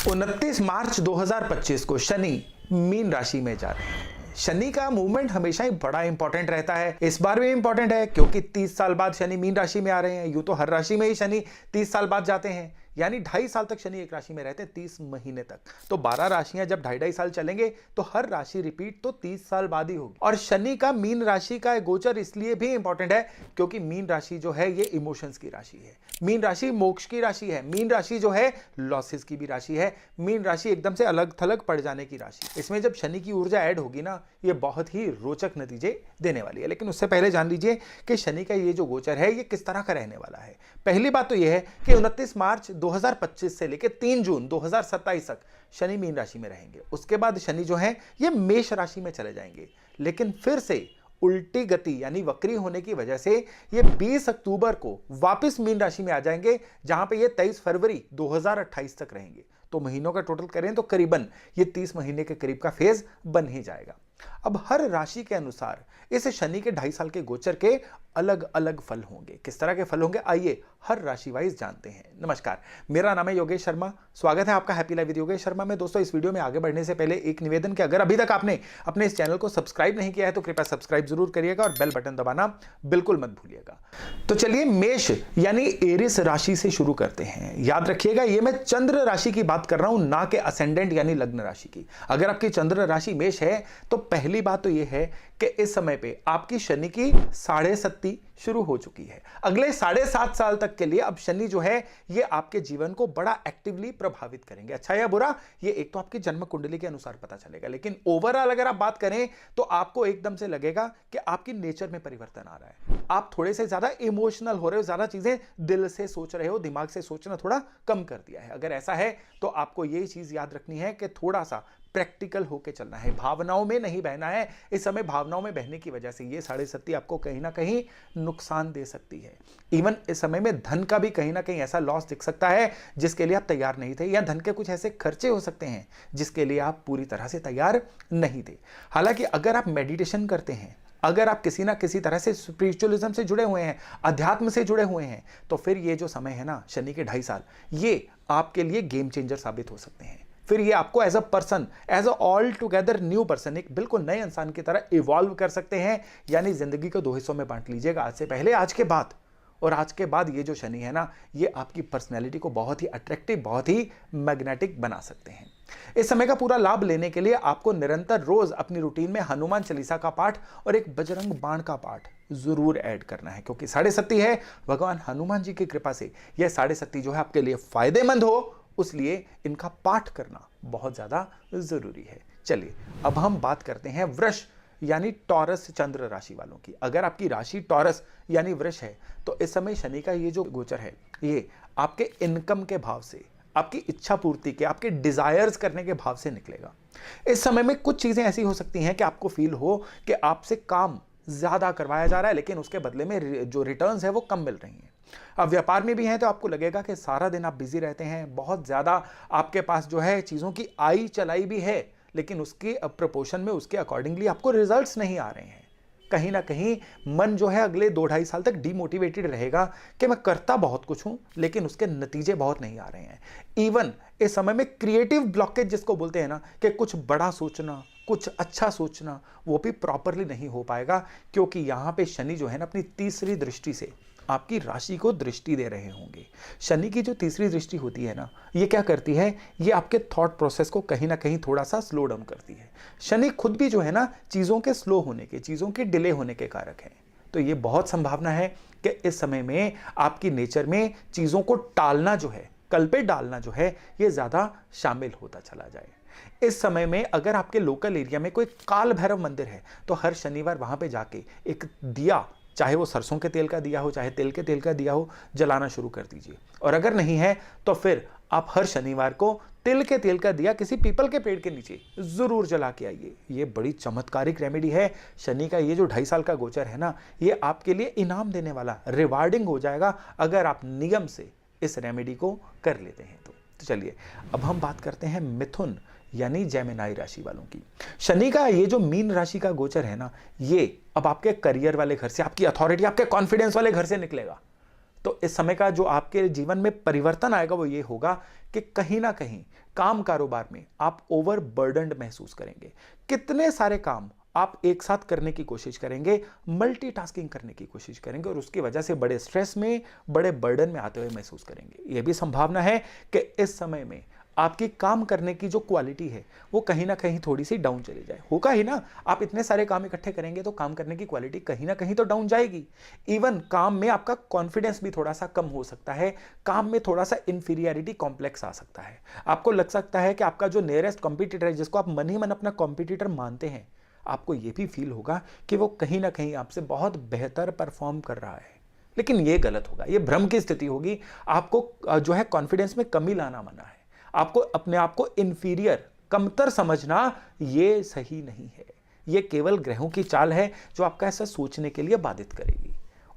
29 मार्च 2025 को शनि मीन राशि में जा रहे हैं। शनि का मूवमेंट हमेशा ही बड़ा इंपॉर्टेंट रहता है, इस बार भी इंपॉर्टेंट है क्योंकि 30 साल बाद शनि मीन राशि में आ रहे हैं। यूं तो हर राशि में ही शनि 30 साल बाद जाते हैं, यानी 2.5 साल तक शनि एक राशि में रहते हैं, 30 महीने तक। तो 12 राशियां जब 2.5 साल चलेंगे तो हर राशि रिपीट तो 30 साल बाद ही होगी। और शनि का मीन राशि का गोचर इसलिए भी इंपॉर्टेंट है क्योंकि मीन राशि जो है ये इमोशंस की राशि है, मीन राशि मोक्ष की राशि है, मीन राशि जो है लॉसेस की भी राशि है, मीन राशि एकदम से अलग थलग पड़ जाने की राशि। इसमें जब शनि की ऊर्जा ऐड होगी ना, ये बहुत ही रोचक नतीजे देने वाली है। लेकिन उससे पहले जान लीजिए कि शनि का ये जो गोचर है ये किस तरह का रहने वाला है। पहली बात तो यह है कि 29 मार्च 2025 से लेकर 3 जून 2027 तक शनि मीन राशि में रहेंगे। उसके बाद शनि जो है ये मेष राशि में चले जाएंगे, लेकिन फिर से उल्टी गति यानी वक्री होने की वजह से ये 20 अक्टूबर को वापस मीन राशि में आ जाएंगे, जहां पे ये 23 फरवरी 2028 तक रहेंगे। तो महीनों का टोटल करें तो करीबन ये 30 महीने के करीब का फेज बन ही जाएगा। अब हर राशि के अनुसार इस शनि के 2.5 साल के गोचर के अलग अलग फल होंगे। किस तरह के फल होंगे आइए हर राशि वाइज जानते हैं। नमस्कार, मेरा नाम है योगेश शर्मा, स्वागत है आपका happy life with Yogesh Sharma में। दोस्तों, इस वीडियो में आगे बढ़ने से पहले एक निवेदन कि अगर अभी तक आपने अपने इस चैनल को सब्सक्राइब नहीं किया है तो कृपया सब्सक्राइब जरूर करिएगा और बेल बटन दबाना बिल्कुल मत भूलिएगा। तो चलिए मेष यानी एरिस राशि से शुरू करते हैं। याद रखिएगा ये मैं चंद्र राशि की बात कर रहा हूं, ना कि असेंडेंट यानी लग्न राशि की। अगर आपकी चंद्र राशि मेष है तो पहली बात तो यह है कि इस समय पे आपकी शनि की 7.5 शुरू हो चुकी है। अगले 7.5 साल तक के लिए अब शनि जो है ये आपके जीवन को बड़ा एक्टिवली प्रभावित करेंगे। अच्छा या बुरा ये एक तो आपकी जन्म कुंडली के अनुसार पता चलेगा, लेकिन ओवरऑल अगर आप बात करें तो आपको एकदम से लगेगा कि आपकी नेचर में परिवर्तन आ रहा है। आप थोड़े से ज्यादा इमोशनल हो रहे हो, ज्यादा चीजें दिल से सोच रहे हो, दिमाग से सोचना थोड़ा कम कर दिया है। अगर ऐसा है तो आपको यही चीज याद रखनी है कि थोड़ा सा प्रैक्टिकल होके चलना है, भावनाओं में नहीं बहना है। इस समय भावनाओं में बहने की वजह से ये 7.5 आपको कहीं ना कहीं नुकसान दे सकती है। इवन इस समय में धन का भी कहीं ना कहीं ऐसा लॉस दिख सकता है जिसके लिए आप तैयार नहीं थे, या धन के कुछ ऐसे खर्चे हो सकते हैं जिसके लिए आप पूरी तरह से तैयार नहीं थे। हालांकि अगर आप मेडिटेशन करते हैं, अगर आप किसी ना किसी तरह से स्पिरिचुअलिज्म से जुड़े हुए हैं, अध्यात्म से जुड़े हुए हैं, तो फिर ये जो समय है ना शनि के 2.5 साल, ये आपके लिए गेम चेंजर साबित हो सकते हैं। फिर ये आपको as a person, as a all together new person, एक बिल्कुल नए इंसान की तरह इवॉल्व कर सकते हैं। यानी जिंदगी को 2 हिस्सों में बांट लीजिएगा, आज से पहले, आज के बाद। और आज के बाद ये जो शनि है ना ये आपकी पर्सनैलिटी को बहुत ही अट्रैक्टिव, बहुत ही मैग्नेटिक बना सकते हैं। इस समय का पूरा लाभ लेने के लिए आपको निरंतर रोज अपनी रूटीन में हनुमान चालीसा का पाठ और एक बजरंग बाण का पाठ जरूर ऐड करना है, क्योंकि 7.5 है, भगवान हनुमान जी की कृपा से यह 7.5 जो है आपके लिए फायदेमंद हो, उसलिए इनका पाठ करना बहुत ज्यादा जरूरी है। चलिए अब हम बात करते हैं वृष यानी टॉरस चंद्र राशि वालों की। अगर आपकी राशि टॉरस यानी वृष है तो इस समय शनि का ये जो गोचर है ये आपके इनकम के भाव से, आपकी इच्छा पूर्ति के, आपके डिजायर्स करने के भाव से निकलेगा। इस समय में कुछ चीजें ऐसी हो सकती हैं कि आपको फील हो कि आपसे काम ज्यादा करवाया जा रहा है, लेकिन उसके बदले में जो रिटर्न्स है वो कम मिल रही हैं। अब व्यापार में भी हैं तो आपको लगेगा कि सारा दिन आप बिजी रहते हैं, बहुत ज्यादा आपके पास जो है चीजों की आई चलाई भी है, लेकिन उसके प्रपोर्शन में, उसके अकॉर्डिंगली आपको रिजल्ट्स नहीं आ रहे हैं। कहीं ना कहीं मन जो है अगले 2-2.5 साल तक डिमोटिवेटेड रहेगा कि मैं करता बहुत कुछ हूं लेकिन उसके नतीजे बहुत नहीं आ रहे हैं। इवन इस समय में क्रिएटिव ब्लॉकेज जिसको बोलते हैं ना, कि कुछ बड़ा सोचना, कुछ अच्छा सोचना, वो भी प्रॉपरली नहीं हो पाएगा, क्योंकि यहां पे शनि जो है ना अपनी तीसरी दृष्टि से आपकी राशि को दृष्टि दे रहे होंगे। शनि की जो तीसरी दृष्टि होती है ना, ये क्या करती है, ये आपके थॉट प्रोसेस को कहीं ना कहीं थोड़ा सा स्लो डाउन करती है। शनि खुद भी जो है ना चीजों के स्लो होने के, चीजों के डिले होने के कारक है। तो ये बहुत संभावना है कि इस समय में आपकी नेचर में चीजों को टालना जो है, कल पे डालना जो है, ये ज्यादा शामिल होता चला जाए। इस समय में अगर आपके लोकल एरिया में कोई काल भैरव मंदिर है तो हर शनिवार वहां पे जाके एक दिया, चाहे वो सरसों के तेल का दिया हो, चाहे तिल के तेल का दिया हो, जलाना शुरू कर दीजिए। और अगर नहीं है तो फिर आप हर शनिवार को तिल के तेल का दिया किसी पीपल के पेड़ के नीचे जरूर जला के आइए। ये बड़ी चमत्कारिक रेमेडी है। शनि का ये जो 2.5 साल का गोचर है ना, ये आपके लिए इनाम देने वाला, रिवार्डिंग हो जाएगा अगर आप नियम से इस रेमेडी को कर लेते हैं तो चलिए अब हम बात करते हैं मिथुन यानी जेमिनाई राशि वालों की। शनि का ये जो मीन राशि का गोचर है ना, ये अब आपके करियर वाले घर से, आपकी अथॉरिटी, आपके कॉन्फिडेंस वाले घर से निकलेगा। तो इस समय का जो आपके जीवन में परिवर्तन आएगा वो ये होगा कि कहीं ना कहीं काम कारोबार में आप ओवरबर्डन्ड महसूस करेंगे। कितने सारे काम आप एक साथ करने की कोशिश करेंगे, मल्टीटास्किंग करने की कोशिश करेंगे और उसकी वजह से बड़े स्ट्रेस में, बड़े बर्डन में आते हुए महसूस करेंगे। यह भी संभावना है कि इस समय में आपकी काम करने की जो क्वालिटी है वो कहीं ना कहीं थोड़ी सी डाउन चली जाए। होगा ही ना, आप इतने सारे काम इकट्ठे करेंगे तो काम करने की क्वालिटी कहीं ना कहीं तो डाउन जाएगी। इवन काम में आपका कॉन्फिडेंस भी थोड़ा सा कम हो सकता है, काम में थोड़ा सा इंफीरियरिटी कॉम्प्लेक्स आ सकता है। आपको लग सकता है कि आपका जो नियरेस्ट कॉम्पिटिटर है, जिसको आप मन ही मन अपना कॉम्पिटिटर मानते हैं, आपको यह भी फील होगा कि वो कहीं ना कहीं आपसे बहुत बेहतर परफॉर्म कर रहा है। लेकिन यह गलत होगा, यह भ्रम की स्थिति होगी। आपको जो है कॉन्फिडेंस में कमी लाना मना है। आपको अपने आप को इंफीरियर, कमतर समझना यह सही नहीं है। यह केवल ग्रहों की चाल है जो आपका ऐसा सोचने के लिए बाधित करेगी।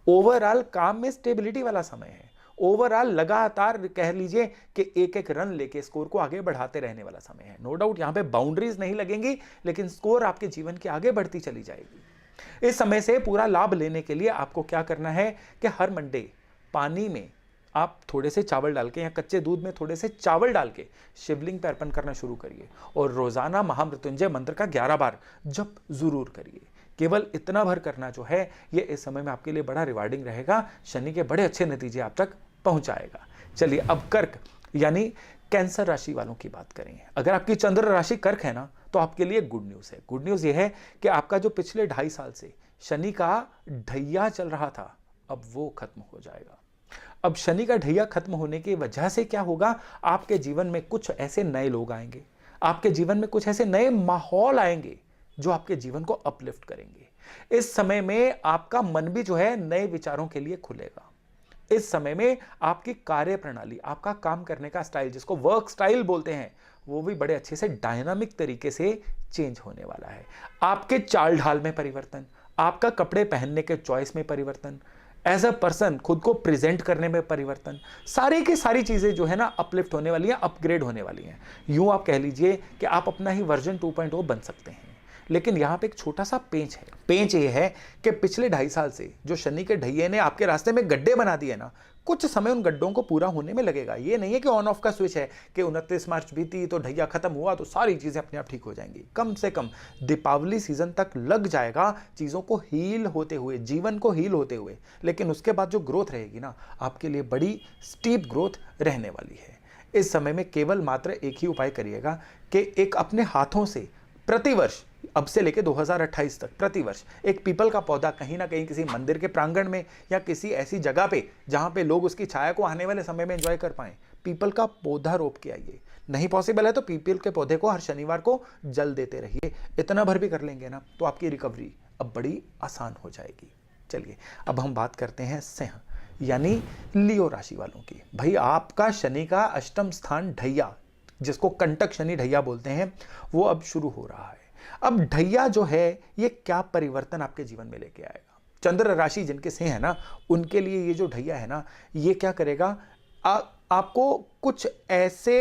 ओवरऑल काम में स्टेबिलिटी वाला समय है। ओवरऑल लगातार कह लीजिए कि एक एक रन लेके स्कोर को आगे बढ़ाते रहने वाला समय है। नो डाउट यहां पे बाउंड्रीज नहीं लगेंगी, लेकिन स्कोर आपके जीवन के आगे बढ़ती चली जाएगी। इस समय से पूरा लाभ लेने के लिए आपको क्या करना है कि हर मंडे पानी में आप थोड़े से चावल डाल के या कच्चे दूध में थोड़े से चावल डाल के शिवलिंग पे अर्पण करना शुरू करिए और रोजाना महामृत्युंजय मंत्र का 11 बार जप जरूर करिए। केवल इतना भर करना जो है ये इस समय में आपके लिए बड़ा रिवार्डिंग रहेगा। शनि के बड़े अच्छे नतीजे आप तक पहुंचाएगा। चलिए अब कर्क यानी कैंसर राशि वालों की बात करें। अगर आपकी चंद्र राशि कर्क है ना, तो आपके लिए गुड न्यूज है। गुड न्यूज ये है कि आपका जो पिछले 2.5 साल से शनि का ढैया चल रहा था, अब वो खत्म हो जाएगा। अब शनि का ढैया खत्म होने की वजह से क्या होगा, आपके जीवन में कुछ ऐसे नए लोग आएंगे, आपके जीवन में कुछ ऐसे नए माहौल आएंगे जो आपके जीवन को अपलिफ्ट करेंगे। इस समय में आपका मन भी जो है नए विचारों के लिए खुलेगा। इस समय में आपकी कार्य प्रणाली, आपका काम करने का स्टाइल, जिसको वर्क स्टाइल बोलते हैं, वो भी बड़े अच्छे से डायनामिक तरीके से चेंज होने वाला है। आपके चाल ढाल में परिवर्तन, आपका कपड़े पहनने के चॉइस में परिवर्तन, एज अ पर्सन खुद को प्रेजेंट करने में परिवर्तन, सारी की सारी चीजें जो है ना अपलिफ्ट होने वाली हैं, अपग्रेड होने वाली हैं। यूं आप कह लीजिए कि आप अपना ही वर्जन 2.0 बन सकते हैं। लेकिन यहां पे एक छोटा सा पेंच है। पेंच ये है कि पिछले 2.5 साल से जो शनि के ढैये ने आपके रास्ते में गड्ढे बना दिए ना, कुछ समय उन गड्ढों को पूरा होने में लगेगा। ये नहीं है कि ऑन ऑफ का स्विच है कि 29 मार्च बीती तो ढैया खत्म हुआ तो सारी चीजें अपने आप ठीक हो जाएंगी। कम से कम दीपावली सीजन तक लग जाएगा चीजों को हील होते हुए, जीवन को हील होते हुए। लेकिन उसके बाद जो ग्रोथ रहेगी ना, आपके लिए बड़ी स्टीप ग्रोथ रहने वाली है। इस समय में केवल मात्र एक ही उपाय करिएगा कि एक अपने हाथों से प्रतिवर्ष, अब से लेके 2028 तक प्रतिवर्ष एक पीपल का पौधा कहीं ना कहीं किसी मंदिर के प्रांगण में या किसी ऐसी जगह पे जहां पे लोग उसकी छाया को आने वाले समय में एंजॉय कर पाएं, पीपल का पौधा रोप के आइए। नहीं पॉसिबल है तो पीपल के पौधे को हर शनिवार को जल देते रहिए। इतना भर भी कर लेंगे ना तो आपकी रिकवरी अब बड़ी आसान हो जाएगी। चलिए अब हम बात करते हैं सिंह यानी लियो राशि वालों की। भाई आपका शनि का अष्टम स्थान ढैया, जिसको कंटक शनि ढैया बोलते हैं, वो अब शुरू हो रहा है। अब ढैया जो है ये क्या परिवर्तन आपके जीवन में लेके आएगा। चंद्र राशि जिनके सिंह है ना, उनके लिए ये जो ढैया है ना, ये क्या करेगा, आपको कुछ ऐसे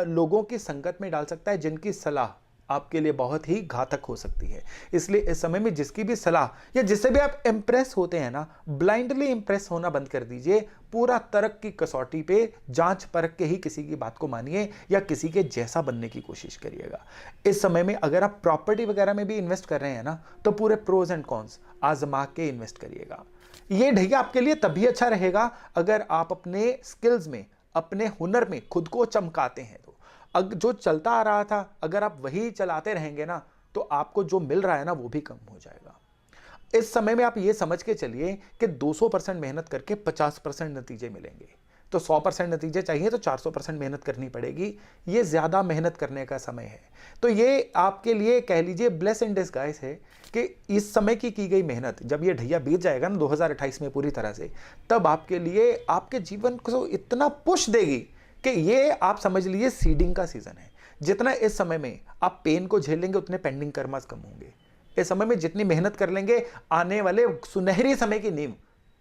लोगों की संगत में डाल सकता है जिनकी सलाह आपके लिए बहुत ही घातक हो सकती है। इसलिए इस समय में जिसकी भी सलाह या जिससे भी आप इंप्रेस होते हैं ना, ब्लाइंडली इंप्रेस होना बंद कर दीजिए। पूरा तर्क की कसौटी पे जांच परख के ही किसी की बात को मानिए या किसी के जैसा बनने की कोशिश करिएगा। इस समय में अगर आप प्रॉपर्टी वगैरह में भी इन्वेस्ट कर रहे हैं ना, तो पूरे प्रोज एंड कॉन्स आजमा के इन्वेस्ट करिएगा। ये ढैया आपके लिए तभी अच्छा रहेगा अगर आप अपने स्किल्स में, अपने हुनर में खुद को चमकाते हैं। तो जो चलता आ रहा था अगर आप वही चलाते रहेंगे ना, तो आपको जो मिल रहा है ना वो भी कम हो जाएगा। इस समय में आप ये समझ के चलिए कि 200% मेहनत करके 50% नतीजे मिलेंगे। तो 100% नतीजे चाहिए तो 400% मेहनत करनी पड़ेगी। ये ज्यादा मेहनत करने का समय है। तो ये आपके लिए कह लीजिए ब्लेस इन डिस्गाइज है कि इस समय की गई मेहनत जब ये ढैया बीत जाएगा ना 2028 में पूरी तरह से, तब आपके लिए आपके जीवन को इतना पुश देगी कि ये आप समझ लीजिए सीडिंग का सीजन है। जितना इस समय में आप पेन को झेलेंगे उतने पेंडिंग कर्मास कम होंगे। इस समय में जितनी मेहनत कर लेंगे, आने वाले सुनहरी समय की नींव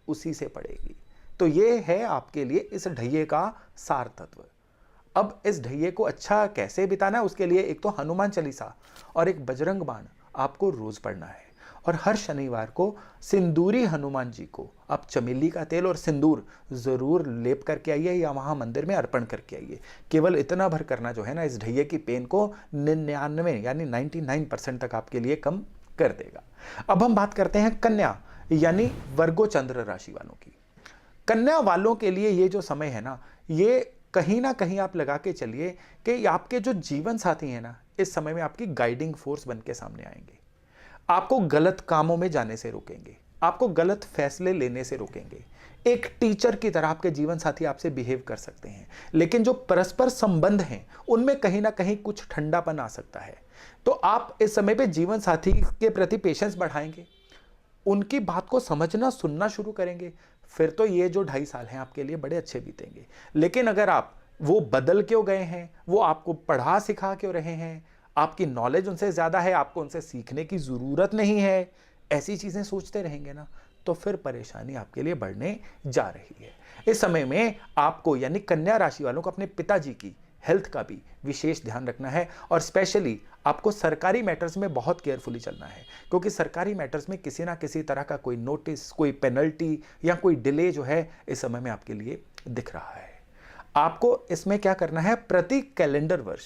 उसी से पड़ेगी। तो ये है आपके लिए इस ढैये का सार तत्व। अब इस ढैये को अच्छा कैसे बिताना है, उसके लिए एक तो हनुमान चालीसा और एक बजरंग बाण आपको रोज पढ़ना है। और हर शनिवार को सिंदूरी हनुमान जी को आप चमेली का तेल और सिंदूर जरूर लेप करके आइए या वहां मंदिर में अर्पण करके आइए। केवल इतना भर करना जो है ना, इस ढैये की पेन को 99 यानी 99% तक आपके लिए कम कर देगा। अब हम बात करते हैं कन्या यानी वर्गो चंद्र राशि वालों की। कन्या वालों के लिए ये जो समय है ना, ये कहीं ना कहीं आप लगा के चलिए कि आपके जो जीवन साथी हैं ना, इस समय में आपकी गाइडिंग फोर्स बन के सामने आएंगे। आपको गलत कामों में जाने से रोकेंगे, आपको गलत फैसले लेने से रोकेंगे। एक टीचर की तरह आपके जीवन साथी आपसे बिहेव कर सकते हैं, लेकिन जो परस्पर संबंध हैं उनमें कहीं ना कहीं कुछ ठंडापन आ सकता है। तो आप इस समय पे जीवन साथी के प्रति पेशेंस बढ़ाएंगे, उनकी बात को समझना सुनना शुरू करेंगे, फिर तो ये जो 2.5 साल हैं आपके लिए बड़े अच्छे बीतेंगे। लेकिन अगर आप वो बदल क्यों गए हैं, वो आपको पढ़ा सिखा क्यों रहे हैं, आपकी नॉलेज उनसे ज्यादा है, आपको उनसे सीखने की जरूरत नहीं है, ऐसी चीजें सोचते रहेंगे ना, तो फिर परेशानी आपके लिए बढ़ने जा रही है। इस समय में आपको यानी कन्या राशि वालों को अपने पिताजी की हेल्थ का भी विशेष ध्यान रखना है और स्पेशली आपको सरकारी मैटर्स में बहुत केयरफुली चलना है, क्योंकि सरकारी मैटर्स में किसी ना किसी तरह का कोई नोटिस, कोई पेनल्टी या कोई डिले जो है इस समय में आपके लिए दिख रहा है। आपको इसमें क्या करना है, प्रति कैलेंडर वर्ष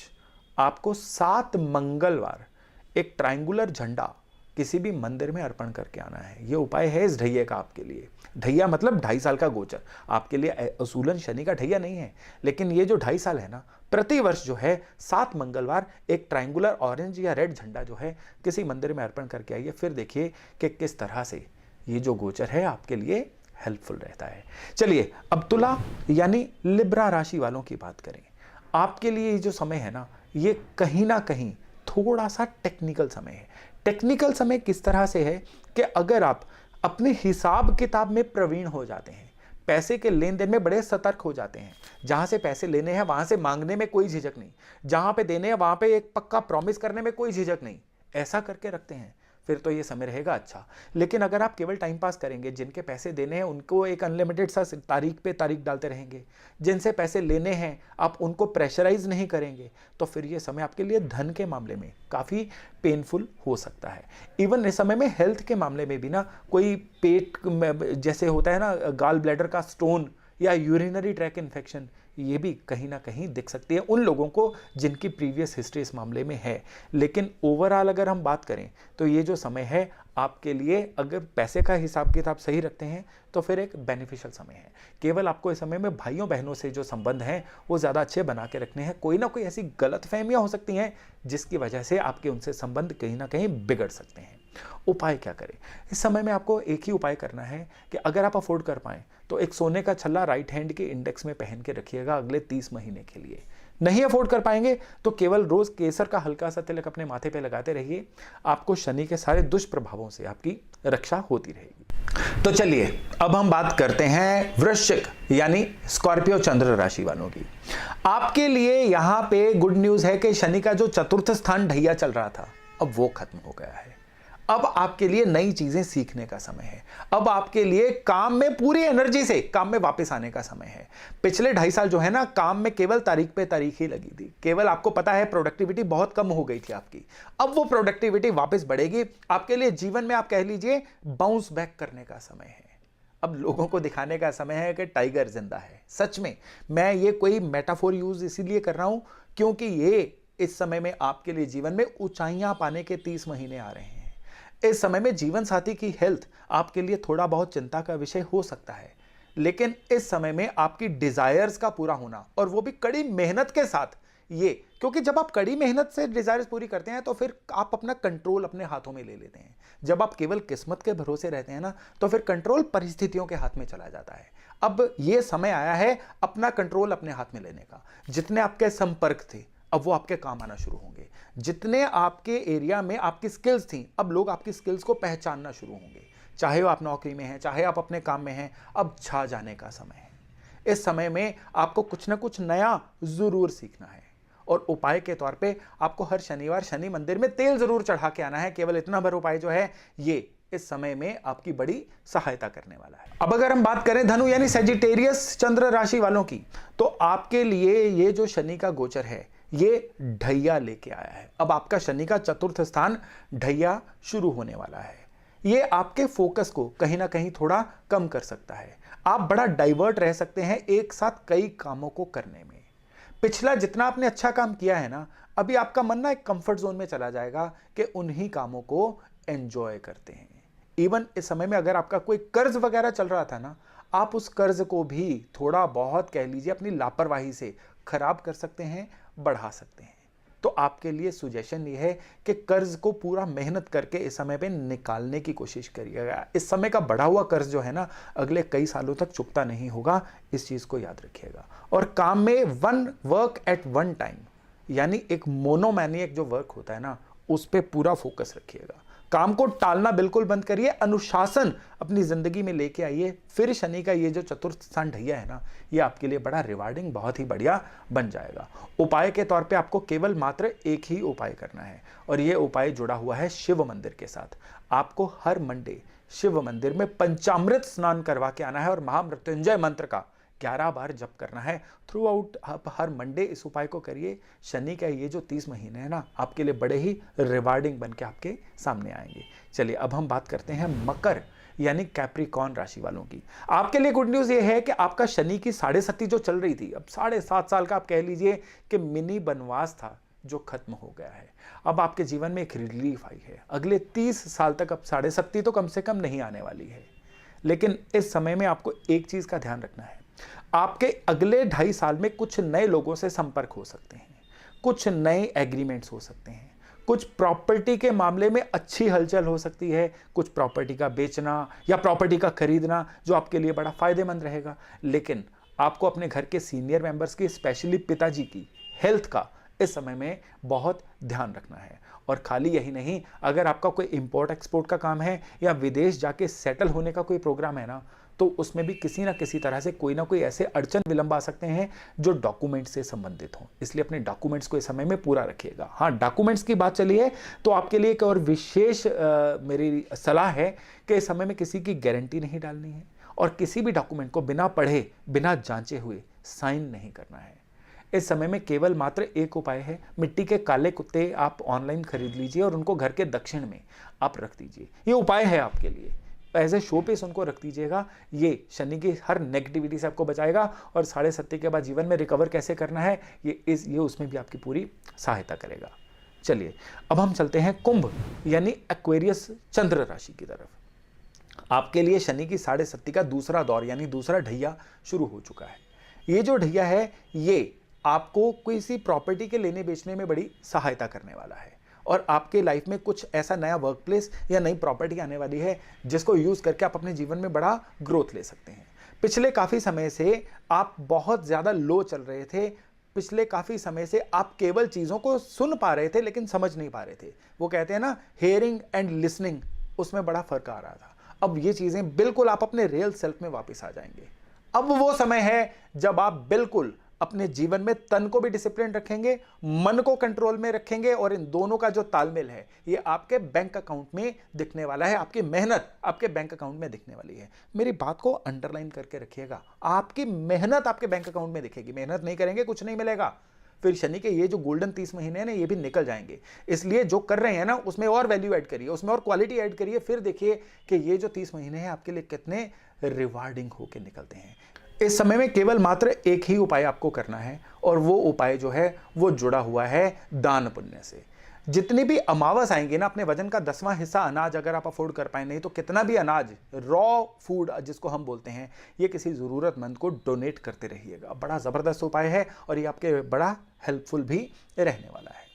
आपको 7 मंगलवार एक ट्रायंगुलर झंडा किसी भी मंदिर में अर्पण करके आना है। यह उपाय है इस ढैये का आपके लिए। ढैया मतलब 2.5 साल का गोचर, आपके लिए असूलन शनि का ढैया नहीं है, लेकिन ये जो 2.5 साल है ना, प्रति वर्ष जो है 7 मंगलवार एक ट्रायंगुलर ऑरेंज या रेड झंडा जो है किसी मंदिर में अर्पण करके आइए। फिर देखिए कि किस तरह से ये जो गोचर है आपके लिए हेल्पफुल रहता है। चलिए अब तुला यानी लिब्रा राशि वालों की बात करें। आपके लिए ये जो समय है ना, ये कहीं ना कहीं थोड़ा सा टेक्निकल समय है। टेक्निकल समय किस तरह से है कि अगर आप अपने हिसाब किताब में प्रवीण हो जाते हैं, पैसे के लेन देन में बड़े सतर्क हो जाते हैं, जहां से पैसे लेने हैं वहां से मांगने में कोई झिझक नहीं, जहां पे देने हैं वहां पे एक पक्का प्रॉमिस करने में कोई झिझक नहीं, ऐसा करके रखते हैं, फिर तो ये समय रहेगा अच्छा। लेकिन अगर आप केवल टाइम पास करेंगे, जिनके पैसे देने हैं उनको एक अनलिमिटेड सा तारीख पे तारीख डालते रहेंगे, जिनसे पैसे लेने हैं आप उनको प्रेशराइज नहीं करेंगे, तो फिर ये समय आपके लिए धन के मामले में काफ़ी पेनफुल हो सकता है। इवन इस समय में हेल्थ के मामले में भी ना, कोई पेट जैसे होता है ना, गाल ब्लैडर का स्टोन या यूरिनरी ट्रैक इन्फेक्शन, ये भी कहीं ना कहीं दिख सकती है उन लोगों को जिनकी प्रीवियस हिस्ट्री इस मामले में है। लेकिन ओवरऑल अगर हम बात करें तो ये जो समय है आपके लिए, अगर पैसे का हिसाब किताब सही रखते हैं तो फिर एक बेनिफिशियल समय है। केवल आपको इस समय में भाइयों बहनों से जो संबंध हैं वो ज़्यादा अच्छे बना के रखने हैं। कोई ना कोई ऐसी गलतफहमियां हो सकती हैं जिसकी वजह से आपके उनसे संबंध कहीं ना कहीं बिगड़ सकते हैं। उपाय क्या करें, इस समय में आपको एक ही उपाय करना है कि अगर आप अफोर्ड कर पाएं तो एक सोने का छल्ला राइट हैंड के इंडेक्स में पहन के रखिएगा अगले 30 महीने के लिए। नहीं अफोर्ड कर पाएंगे तो केवल रोज केसर का हल्का सा तिलक अपने माथे पे लगाते रहिए, आपको शनि के सारे दुष्प्रभावों से आपकी रक्षा होती रहेगी। तो चलिए अब हम बात करते हैं वृश्चिक यानी स्कॉर्पियो चंद्र राशि वालों की। आपके लिए यहां पे गुड न्यूज है कि शनि का जो चतुर्थ स्थान ढैया चल रहा था अब वो खत्म हो गया है। अब आपके लिए नई चीजें सीखने का समय है। अब आपके लिए काम में पूरी एनर्जी से काम में वापस आने का समय है। पिछले 2.5 साल जो है ना, काम में केवल तारीख पे तारीख ही लगी थी, केवल आपको पता है प्रोडक्टिविटी बहुत कम हो गई थी आपकी। अब वो प्रोडक्टिविटी वापस बढ़ेगी आपके लिए। जीवन में आप कह लीजिए बाउंस बैक करने का समय है। अब लोगों को दिखाने का समय है कि टाइगर जिंदा है। सच में मैं ये कोई मेटाफोर यूज इसीलिए कर रहा हूं क्योंकि ये इस समय में आपके लिए जीवन में ऊंचाइयां पाने के 30 महीने आ रहे हैं। इस समय में जीवन साथी की हेल्थ आपके लिए थोड़ा बहुत चिंता का विषय हो सकता है, लेकिन इस समय में आपकी डिजायर्स का पूरा होना और वो भी कड़ी मेहनत के साथ, ये क्योंकि जब आप कड़ी मेहनत से डिजायर्स पूरी करते हैं तो फिर आप अपना कंट्रोल अपने हाथों में ले लेते हैं। जब आप केवल किस्मत के भरोसे रहते हैं ना, तो फिर कंट्रोल परिस्थितियों के हाथ में चला जाता है। अब ये समय आया है अपना कंट्रोल अपने हाथ में लेने का। जितने आपके संपर्क थे अब वो आपके काम आना शुरू होंगे। जितने आपके एरिया में आपकी स्किल्स थी अब लोग आपकी स्किल्स को पहचानना शुरू होंगे। चाहे वो आप नौकरी में हैं, चाहे आप अपने काम में हैं, अब छा जाने का समय है। इस समय में आपको कुछ ना कुछ नया जरूर सीखना है और उपाय के तौर पे आपको हर शनिवार शनि मंदिर में तेल जरूर चढ़ा के आना है। केवल इतना भर उपाय जो है ये इस समय में आपकी बड़ी सहायता करने वाला है। अब अगर हम बात करें धनु यानी सेजिटेरियस चंद्र राशि वालों की, तो आपके लिए ये जो शनि का गोचर है ये ढैया लेके आया है। अब आपका शनि का चतुर्थ स्थान ढैया शुरू होने वाला है। ये आपके फोकस को कहीं ना कहीं थोड़ा कम कर सकता है। आप बड़ा डाइवर्ट रह सकते हैं एक साथ कई कामों को करने में। पिछला जितना आपने अच्छा काम किया है ना, अभी आपका मन ना एक कंफर्ट जोन में चला जाएगा कि उन्हीं कामों को एंजॉय करते हैं। इवन इस समय में अगर आपका कोई कर्ज वगैरह चल रहा था ना, आप उस कर्ज को भी थोड़ा बहुत कह लीजिए अपनी लापरवाही से खराब कर सकते हैं, बढ़ा सकते हैं। तो आपके लिए सुजेशन ये है कि कर्ज को पूरा मेहनत करके इस समय पे निकालने की कोशिश करिएगा। इस समय का बढ़ा हुआ कर्ज जो है ना, अगले कई सालों तक चुकता नहीं होगा, इस चीज को याद रखिएगा। और काम में one work at one time, यानी एक मोनोमैनियक जो वर्क होता है ना, उस पर पूरा फोकस रखिएगा। काम को टालना बिल्कुल बंद करिए, अनुशासन अपनी जिंदगी में लेके आइए। फिर शनि का ये जो चतुर्थ स्थान ढैया है ना, ये आपके लिए बड़ा रिवार्डिंग, बहुत ही बढ़िया बन जाएगा। उपाय के तौर पे आपको केवल मात्र एक ही उपाय करना है, और ये उपाय जुड़ा हुआ है शिव मंदिर के साथ। आपको हर मंडे शिव मंदिर में पंचामृत स्नान करवा के आना है और महामृत्युंजय मंत्र का 11 बार जप करना है। थ्रू आउट आप हर मंडे इस उपाय को करिए। शनि का ये जो 30 महीने हैं ना, आपके लिए बड़े ही रिवार्डिंग बन के आपके सामने आएंगे। चलिए अब हम बात करते हैं मकर यानी कैप्रिकॉर्न राशि वालों की। आपके लिए गुड न्यूज ये है कि आपका शनि की 7.5 जो चल रही थी, अब 7.5 साल का आप कह लीजिए कि मिनी वनवास था, जो खत्म हो गया है। अब आपके जीवन में एक रिलीफ आई है। अगले 30 साल तक अब 7.5 तो कम से कम नहीं आने वाली है। लेकिन इस समय में आपको एक चीज का ध्यान रखना है, आपके अगले 2.5 साल में कुछ नए लोगों से संपर्क हो सकते हैं, कुछ नए एग्रीमेंट्स हो सकते हैं, कुछ प्रॉपर्टी के मामले में अच्छी हलचल हो सकती है, कुछ प्रॉपर्टी का बेचना या प्रॉपर्टी का खरीदना जो आपके लिए बड़ा फायदेमंद रहेगा। लेकिन आपको अपने घर के सीनियर मेंबर्स की, स्पेशली पिताजी की हेल्थ का इस समय में बहुत ध्यान रखना है। और खाली यही नहीं, अगर आपका कोई इंपोर्ट एक्सपोर्ट का काम है या विदेश जाके सेटल होने का कोई प्रोग्राम है ना, तो उसमें भी किसी ना किसी तरह से कोई ना कोई ऐसे अड़चन विलंब आ सकते हैं जो डॉक्यूमेंट से संबंधित हों। इसलिए अपने डॉक्यूमेंट्स को इस समय में पूरा रखिएगा। हाँ, डॉक्यूमेंट्स की बात चली है तो आपके लिए एक और विशेष मेरी सलाह है कि इस समय में किसी की गारंटी नहीं डालनी है और किसी भी डॉक्यूमेंट को बिना पढ़े, बिना जांचे हुए साइन नहीं करना है। इस समय में केवल मात्र एक उपाय है, मिट्टी के काले कुत्ते आप ऑनलाइन खरीद लीजिए और उनको घर के दक्षिण में आप रख दीजिए। ये उपाय है आपके लिए, एज ए शो पीस उनको रख दीजिएगा। ये शनि की हर नेगेटिविटी से आपको बचाएगा और 7.5 के बाद जीवन में रिकवर कैसे करना है ये उसमें भी आपकी पूरी सहायता करेगा। चलिए अब हम चलते हैं कुंभ यानी एक्वेरियस चंद्र राशि की तरफ। आपके लिए शनि की 7.5 का दूसरा दौर यानी दूसरा ढैया शुरू हो चुका है। ये जो ढैया है ये आपको किसी प्रॉपर्टी के लेने बेचने में बड़ी सहायता करने वाला है और आपके लाइफ में कुछ ऐसा नया वर्क प्लेस या नई प्रॉपर्टी आने वाली है जिसको यूज करके आप अपने जीवन में बड़ा ग्रोथ ले सकते हैं। पिछले काफी समय से आप बहुत ज्यादा लो चल रहे थे। पिछले काफी समय से आप केवल चीजों को सुन पा रहे थे लेकिन समझ नहीं पा रहे थे। वो कहते हैं ना, हेयरिंग एंड लिसनिंग, उसमें बड़ा फर्क आ रहा था। अब ये चीजें बिल्कुल आप अपने रियल सेल्फ में वापस आ जाएंगे। अब वो समय है जब आप बिल्कुल अपने जीवन में तन को भी डिसिप्लिन रखेंगे, मन को कंट्रोल में रखेंगे और इन दोनों का जो तालमेल है ये आपके बैंक अकाउंट में दिखने वाला है। आपकी मेहनत आपके बैंक अकाउंट में दिखने वाली है। मेरी बात को अंडरलाइन करके रखिएगा, आपकी मेहनत आपके बैंक अकाउंट में दिखेगी। मेहनत नहीं करेंगे कुछ नहीं मिलेगा। फिर शनि के ये जो गोल्डन 30 महीने हैं ना, ये भी निकल जाएंगे। इसलिए जो कर रहे हैं ना उसमें और वैल्यू ऐड करिए, उसमें और क्वालिटी ऐड करिए। फिर देखिए कि ये जो 30 महीने हैं आपके लिए कितने रिवार्डिंग होके निकलते हैं। इस समय में केवल मात्र एक ही उपाय आपको करना है और वो उपाय जो है वो जुड़ा हुआ है दान पुण्य से। जितनी भी अमावस आएंगे ना, अपने वजन का 10वां हिस्सा अनाज अगर आप अफोर्ड कर पाए, नहीं तो कितना भी अनाज, रॉ फूड जिसको हम बोलते हैं, ये किसी जरूरतमंद को डोनेट करते रहिएगा। बड़ा जबरदस्त उपाय है और ये आपके बड़ा हेल्पफुल भी रहने वाला है।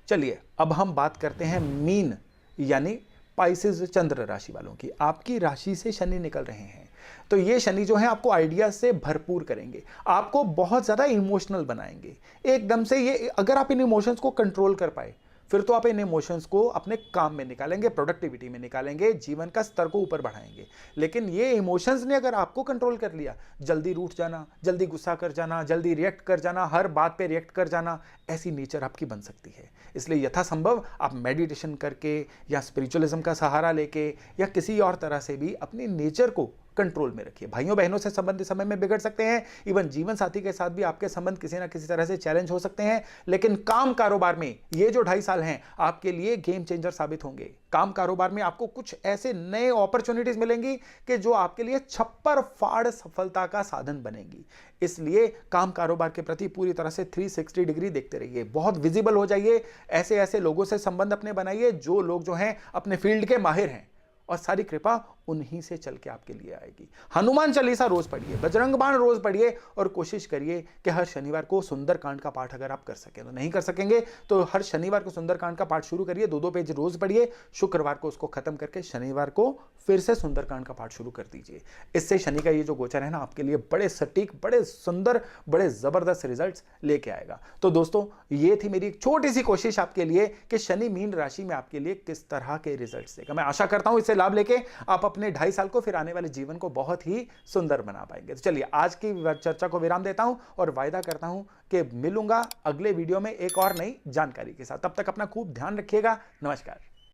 चलिए अब हम बात करते हैं मीन यानी पाइसेस चंद्र राशि वालों की। आपकी राशि से शनि निकल रहे हैं तो ये शनि जो है आपको आइडियाज से भरपूर करेंगे, आपको बहुत ज्यादा इमोशनल बनाएंगे एकदम से। ये अगर आप इन इमोशंस को कंट्रोल कर पाए फिर तो आप इन इमोशंस को अपने काम में निकालेंगे, प्रोडक्टिविटी में निकालेंगे, जीवन का स्तर को ऊपर बढ़ाएंगे। लेकिन ये इमोशंस ने अगर आपको कंट्रोल कर लिया, जल्दी रूठ जाना, जल्दी गुस्सा कर जाना, जल्दी रिएक्ट कर जाना, हर बात पे रिएक्ट कर जाना, ऐसी नेचर आपकी बन सकती है। इसलिए यथासंभव आप मेडिटेशन करके या स्पिरिचुअलिज्म का सहारा लेके या किसी और तरह से भी अपनी नेचर को कंट्रोल में रखिए। भाइयों बहनों से संबंध इस समय में बिगड़ सकते हैं, इवन जीवन साथी के साथ भी आपके संबंध किसी ना किसी तरह से चैलेंज हो सकते हैं, लेकिन काम कारोबार में ये जो 2.5 साल हैं आपके लिए गेम चेंजर साबित होंगे। काम कारोबार में आपको कुछ ऐसे नए अपॉर्चुनिटीज मिलेंगी कि जो आपके लिए छप्पर फाड़ सफलता का साधन बनेगी। इसलिए काम कारोबार के प्रति पूरी तरह से 360 डिग्री देखते रहिए, बहुत विजिबल हो जाइए, ऐसे ऐसे लोगों से संबंध अपने बनाइए जो लोग जो हैं अपने फील्ड के माहिर हैं, और सारी कृपा उन्हीं से चल के आपके लिए आएगी। हनुमान चालीसा रोज पढ़िए, बजरंग बाण रोज पढ़िए, और कोशिश करिए कि हर शनिवार को सुंदरकांड का पाठ अगर आप कर सकें तो, नहीं कर सकेंगे तो हर शनिवार को सुंदरकांड का पाठ शुरू करिए, 2-2 पेज रोज पढ़िए, शुक्रवार को उसको खत्म करके शनिवार को फिर से सुंदरकांड का पाठ शुरू कर दीजिए। इससे शनि का ये जो गोचर है ना आपके लिए बड़े सटीक, बड़े सुंदर, बड़े जबरदस्त रिजल्ट्स लेके आएगा। तो दोस्तों ये थी मेरी एक छोटी सी कोशिश आपके लिए कि शनि मीन राशि में आपके लिए किस तरह के रिजल्ट्स देगा। मैं आशा करता हूं इससे लाभ लेके आप अपने 2.5 साल को, फिर आने वाले जीवन को बहुत ही सुंदर बना पाएंगे। तो चलिए आज की चर्चा को विराम देता हूं और वायदा करता हूं कि मिलूंगा अगले वीडियो में एक और नई जानकारी के साथ। तब तक अपना खूब ध्यान रखिएगा। नमस्कार।